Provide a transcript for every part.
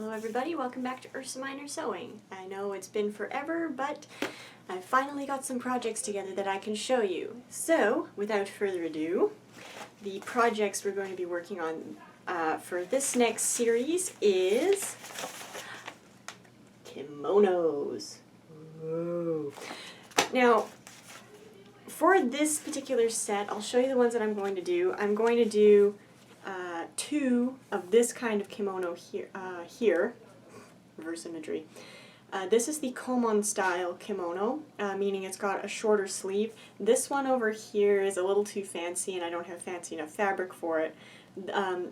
Hello everybody, welcome back to Ursa Minor Sewing. I know it's been forever, but I've finally got some projects together that I can show you. So, without further ado, the projects we're going to be working on for this next series is kimonos. Whoa. Now, for this particular set, I'll show you the ones that I'm going to do. I'm going to do two of this kind of kimono here, reverse imagery. This is the Kimono style kimono, meaning it's got a shorter sleeve. This one over here is a little too fancy and I don't have fancy enough fabric for it.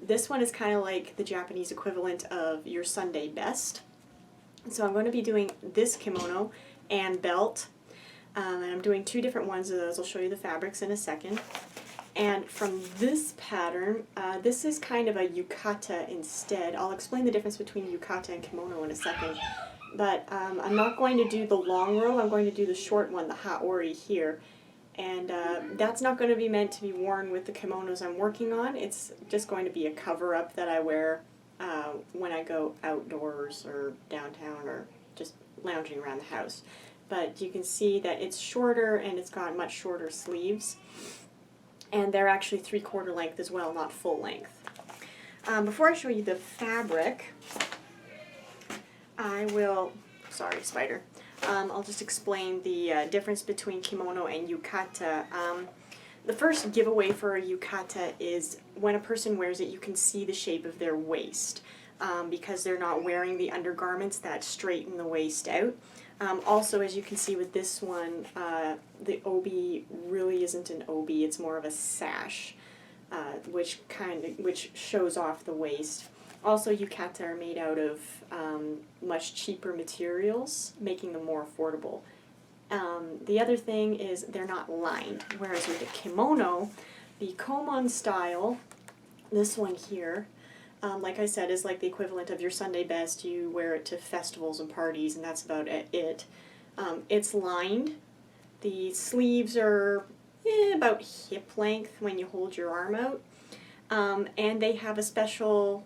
This one is kind of like the Japanese equivalent of your Sunday best. So I'm going to be doing this kimono and belt, and I'm doing two different ones of those. I'll show you the fabrics in a second. And from this pattern, this is kind of a yukata instead. I'll explain the difference between yukata and kimono in a second. But I'm not going to do the long row, I'm going to do the short one, the haori here. And that's not going to be meant to be worn with the kimonos I'm working on. It's just going to be a cover-up that I wear when I go outdoors or downtown or just lounging around the house. But you can see that it's shorter and it's got much shorter sleeves. And they're actually 3/4 length as well, not full length. Before I show you the fabric, I will, sorry spider, I'll just explain the difference between kimono and yukata. The first giveaway for a yukata is when a person wears it, you can see the shape of their waist because they're not wearing the undergarments that straighten the waist out. Also, as you can see with this one, the obi really isn't an obi, it's more of a sash, which shows off the waist. Also, yukata are made out of much cheaper materials, making them more affordable. The other thing is they're not lined, whereas with the kimono, the Kimono style, this one here, like I said, is like the equivalent of your Sunday best. You wear it to festivals and parties, and that's about it. It's lined. The sleeves are about hip length when you hold your arm out. And they have a special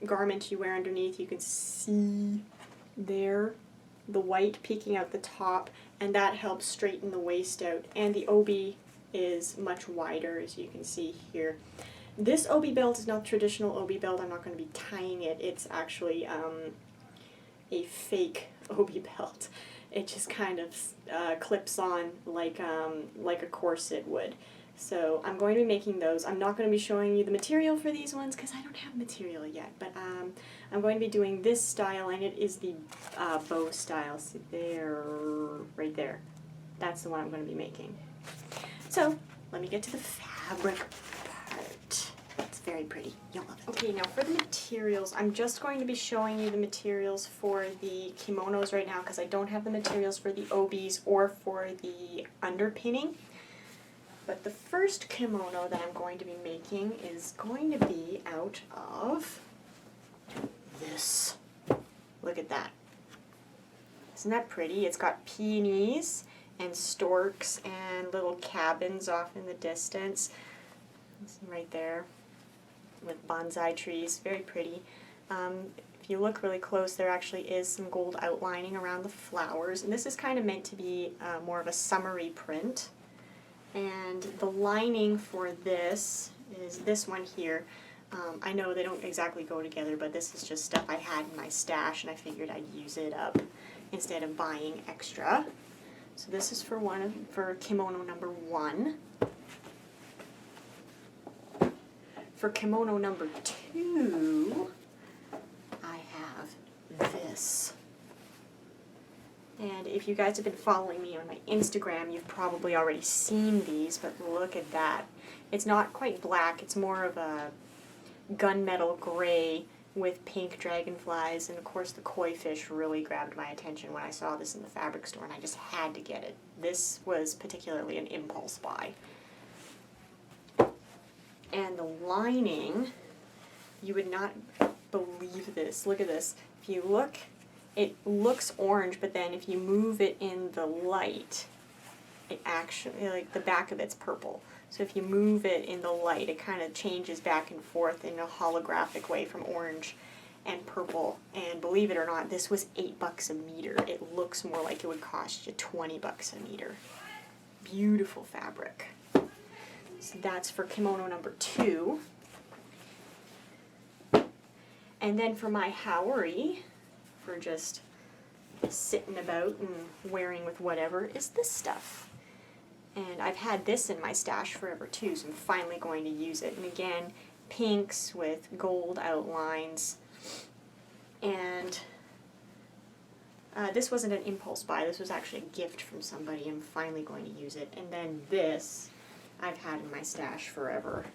garment you wear underneath. You can see there the white peeking out the top, and that helps straighten the waist out. And the obi is much wider, as you can see here. This obi belt is not traditional obi belt. I'm not going to be tying it. It's actually a fake obi belt. It just kind of clips on like a corset would. So I'm going to be making those. I'm not going to be showing you the material for these ones because I don't have material yet. But I'm going to be doing this style, and it is the bow style. See there, right there. That's the one I'm going to be making. So let me get to the fabric. It's very pretty. You'll love it. Okay, now for the materials, I'm just going to be showing you the materials for the kimonos right now because I don't have the materials for the obis or for the underpinning. But the first kimono that I'm going to be making is going to be out of this. Look at that. Isn't that pretty? It's got peonies and storks and little cabins off in the distance. Right there with bonsai trees, very pretty. If you look really close, there actually is some gold outlining around the flowers, and this is kind of meant to be more of a summery print. And the lining for this is this one here. I know they don't exactly go together, but this is just stuff I had in my stash, and I figured I'd use it up instead of buying extra. So this is for kimono number 1. For kimono number 2, I have this. And if you guys have been following me on my Instagram, you've probably already seen these, but look at that. It's not quite black, it's more of a gunmetal gray with pink dragonflies, and of course the koi fish really grabbed my attention when I saw this in the fabric store, and I just had to get it. This was particularly an impulse buy. And the lining, you would not believe this. Look at this. If you look, it looks orange, but then if you move it in the light, it actually, like the back of it's purple. So if you move it in the light, it kind of changes back and forth in a holographic way from orange. and purple. And believe it or not, this was $8 a meter. It looks more like it would cost you $20 a meter. Beautiful fabric. So that's for kimono number 2. And then for my haori, for just sitting about and wearing with whatever, is this stuff. And I've had this in my stash forever too, so I'm finally going to use it. And again, pinks with gold outlines. And this wasn't an impulse buy, this was actually a gift from somebody. I'm finally going to use it. And then this, I've had in my stash forever,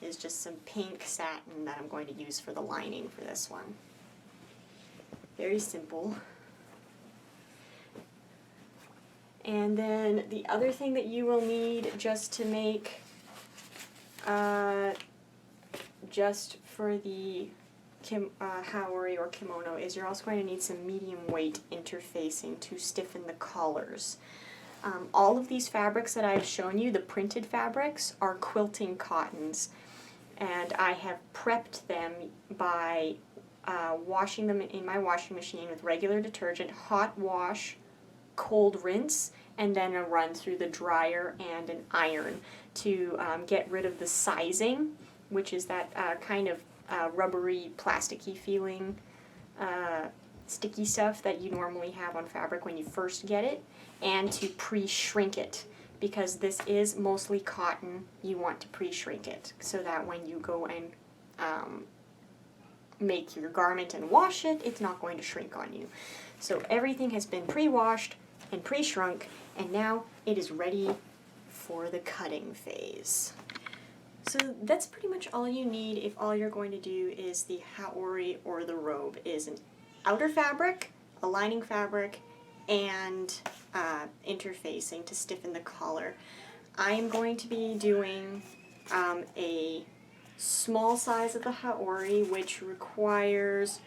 is just some pink satin that I'm going to use for the lining for this one. Very simple. And then the other thing that you will need just to make, just for the haori or kimono, is you're also going to need some medium weight interfacing to stiffen the collars. All of these fabrics that I've shown you, the printed fabrics, are quilting cottons. And I have prepped them by washing them in my washing machine with regular detergent, hot wash, cold rinse, and then a run through the dryer and an iron to get rid of the sizing, which is that kind of rubbery, plasticky feeling sticky stuff that you normally have on fabric when you first get it, and to pre-shrink it. Because this is mostly cotton, you want to pre-shrink it so that when you go and make your garment and wash it, it's not going to shrink on you. So everything has been pre-washed and pre-shrunk, and now it is ready for the cutting phase. So that's pretty much all you need if all you're going to do is the haori or the robe, is an outer fabric, a lining fabric, and interfacing to stiffen the collar. I am going to be doing a small size of the haori, which requires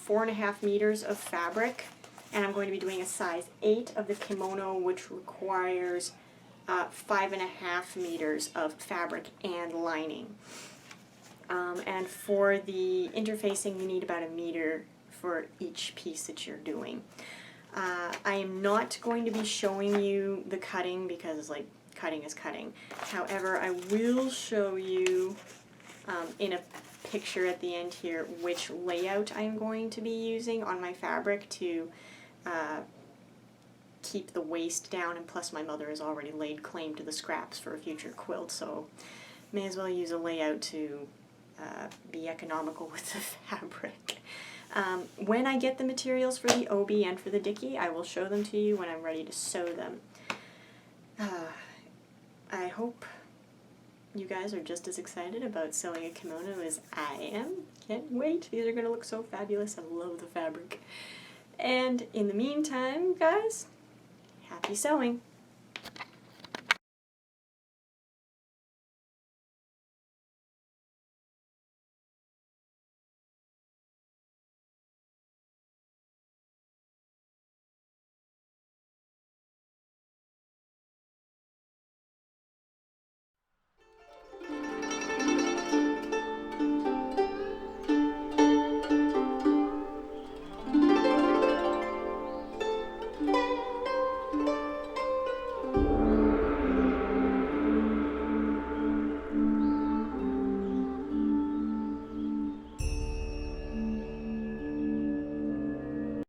4.5 meters of fabric, and I'm going to be doing a size 8 of the kimono, which requires 5.5 meters of fabric and lining. And for the interfacing, you need about 1 meter for each piece that you're doing. I am not going to be showing you the cutting because, like, cutting is cutting. However, I will show you in a picture at the end here which layout I'm going to be using on my fabric to keep the waist down, and plus my mother has already laid claim to the scraps for a future quilt, so may as well use a layout to be economical with the fabric. When I get the materials for the obi and for the dicky, I will show them to you when I'm ready to sew them. I hope you guys are just as excited about sewing a kimono as I am. Can't wait. These are going to look so fabulous. I love the fabric. And in the meantime, guys, happy sewing!